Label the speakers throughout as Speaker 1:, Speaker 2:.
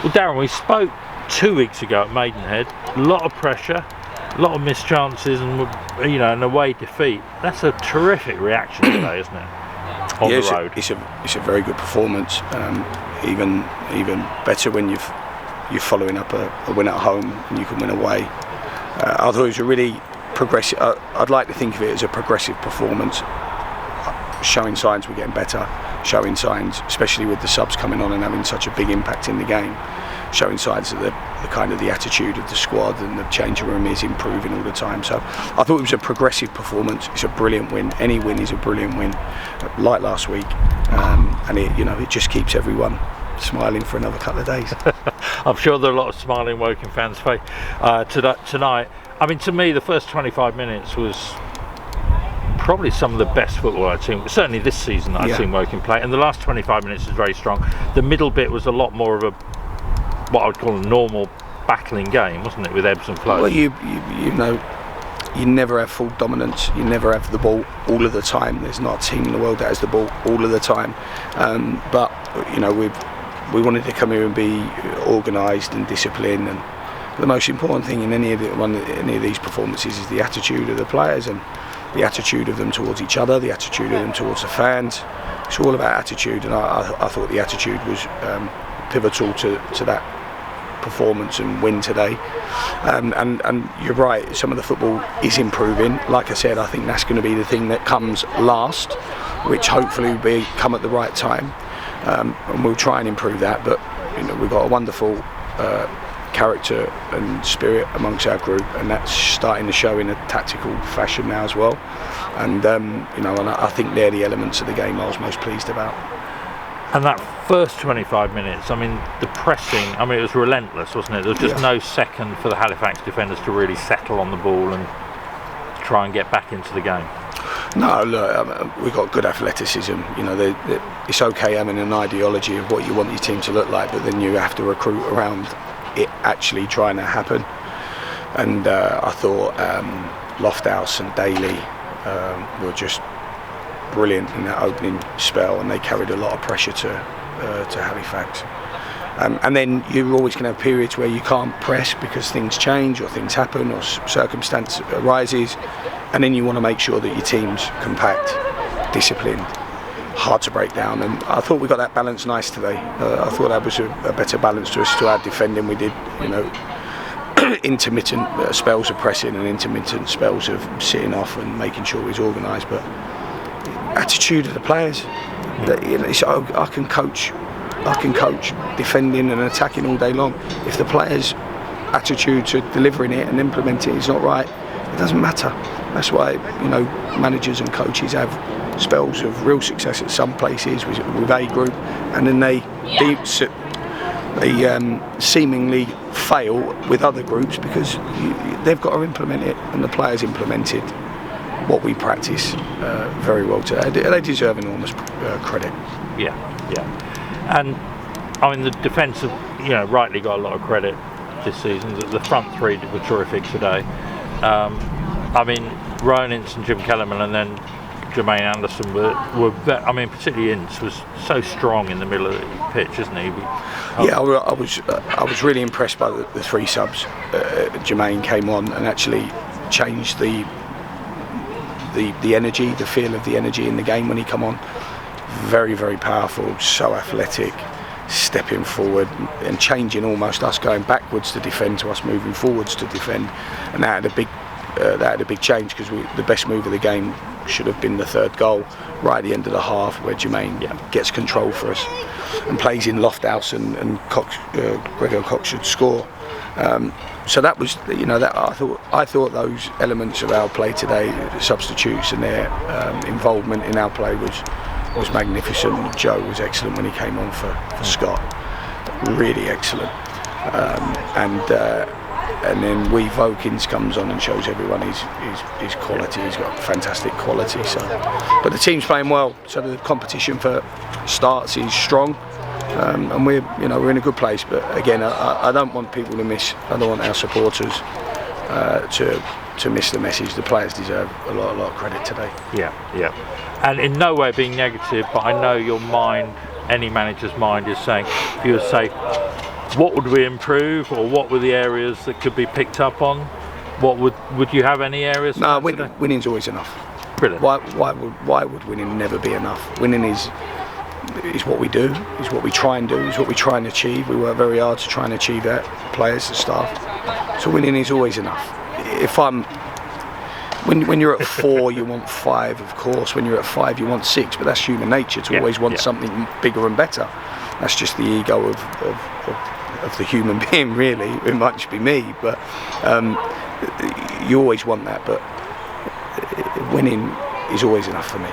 Speaker 1: Well, Darren, we spoke 2 weeks ago at Maidenhead. A lot of pressure, a lot of missed chances, and an away defeat. That's a terrific reaction today, isn't it? On the road.
Speaker 2: It's a very good performance. Even better when you're following up a win at home and you can win away. I thought it was a really progressive. I'd like to think of it as a progressive performance, showing signs we're getting better, showing signs, especially with the subs coming on and having such a big impact in the game, showing signs that the attitude of the squad and the changing room is improving all the time. So I thought it was a progressive performance. It's a brilliant win. Any win is a brilliant win, like last week, and it just keeps everyone smiling for another couple of days.
Speaker 1: I'm sure there are a lot of smiling Woking fans tonight. I mean, to me, the first 25 minutes was probably some of the best football I'd seen, certainly this season that I've seen Woking play, and the last 25 minutes is very strong. The middle bit was a lot more of what I would call a normal battling game, wasn't it, with ebbs and flows?
Speaker 2: Well, you never have full dominance. You never have the ball all of the time. There's not a team in the world that has the ball all of the time. But we wanted to come here and be organised and disciplined. And the most important thing in any of these performances is the attitude of the players and the attitude of them towards each other, the attitude of them towards the fans. It's all about attitude, and I thought the attitude was pivotal to that performance and win today. And you're right, some of the football is improving. Like I said, I think that's going to be the thing that comes last, which hopefully will come at the right time, and we'll try and improve that. But we've got a wonderful character and spirit amongst our group, and that's starting to show in a tactical fashion now as well. And and I think they're the elements of the game I was most pleased about.
Speaker 1: And that first 25 minutes, I mean, the pressing, it was relentless, wasn't it? There was just no second for the Halifax defenders to really settle on the ball and try and get back into the game.
Speaker 2: No, look, we've got good athleticism. It's okay having an ideology of what you want your team to look like, but then you have to recruit around it actually trying to happen. And I thought Lofthouse and Daly were just brilliant in that opening spell, and they carried a lot of pressure to Halifax. And then you're always going to have periods where you can't press because things change or things happen or circumstance arises, and then you want to make sure that your team's compact, disciplined, hard to break down. And I thought we got that balance nice today. I thought that was a better balance to our defending. We did, intermittent spells of pressing and intermittent spells of sitting off and making sure it was organised. But attitude of the players, I can coach defending and attacking all day long. If the players' attitude to delivering it and implementing it is not right, it doesn't matter. That's why managers and coaches have spells of real success at some places with A group, and then they seemingly fail with other groups because they've got to implement it, and the players implemented what we practice very well today. They deserve enormous credit.
Speaker 1: Yeah. And the defence have rightly got a lot of credit this season. The front three were terrific today. Ryan Ince and Jim Kellerman, and then Jermaine Anderson were particularly Ince was so strong in the middle of the pitch, isn't he?
Speaker 2: Yeah, I was really impressed by the three subs. Jermaine came on and actually changed the energy, the feel of the energy in the game when he come on. Very, very powerful, so athletic, stepping forward and changing almost us going backwards to defend to us moving forwards to defend, and that had a big change because the best move of the game should have been the third goal right at the end of the half, where Jermaine gets control for us and plays in Lofthouse and Gregor Cox should score. So that was, I thought those elements of our play today, the substitutes and their involvement in our play was magnificent. Joe was excellent when he came on for Scott, really excellent. And then Vokins comes on and shows everyone his quality. He's got fantastic quality. So, but the team's playing well. So the competition for starts is strong, and we're in a good place. But again, I don't want people to miss. I don't want our supporters to miss the message. The players deserve a lot of credit today.
Speaker 1: Yeah. And in no way being negative, but I know your mind, any manager's mind, is saying if you would say What would we improve, or what were the areas that could be picked up on? What would you have any areas?
Speaker 2: No, winning's always enough.
Speaker 1: Brilliant.
Speaker 2: Why would winning never be enough? Winning is what we do, is what we try and do, is what we try and achieve. We work very hard to try and achieve that, players, the staff. So winning is always enough. When you're at 4, you want 5, of course. When you're at 5, you want 6. But that's human nature, to always want something bigger and better. That's just the ego of the human being, really. It might just be me, but you always want that. But winning is always enough for me.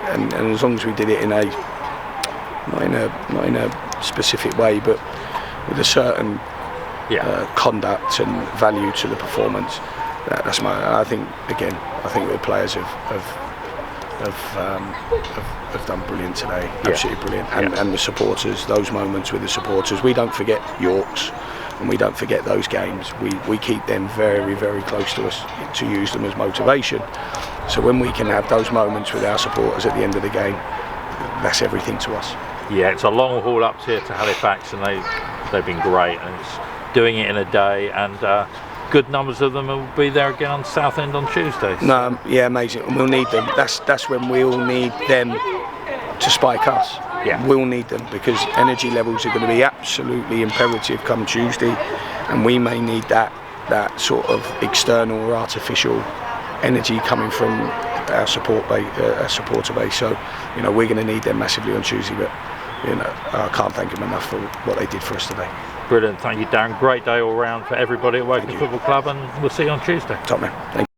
Speaker 2: And as long as we did it in not in a specific way, but with a certain conduct and value to the performance. I think the players have done brilliant today, absolutely brilliant, and the supporters. Those moments with the supporters, we don't forget Yorks, and we don't forget those games. We keep them very, very close to us to use them as motivation. So when we can have those moments with our supporters at the end of the game, that's everything to us.
Speaker 1: Yeah, it's a long haul up here to Halifax, and they've been great, and it's doing it in a day, and good numbers of them will be there again on Southend on Tuesday. So.
Speaker 2: No, yeah, amazing, and we'll need them. That's when we'll need them to spike us.
Speaker 1: Yeah,
Speaker 2: we'll need them, because energy levels are going to be absolutely imperative come Tuesday, and we may need that sort of external or artificial energy coming from our supporter base. So, we're going to need them massively on Tuesday. But I can't thank them enough for what they did for us today. Brilliant, thank you, Darren. Great day all round for everybody at Woking Football Club, and we'll see you on Tuesday. Top man. Thank you.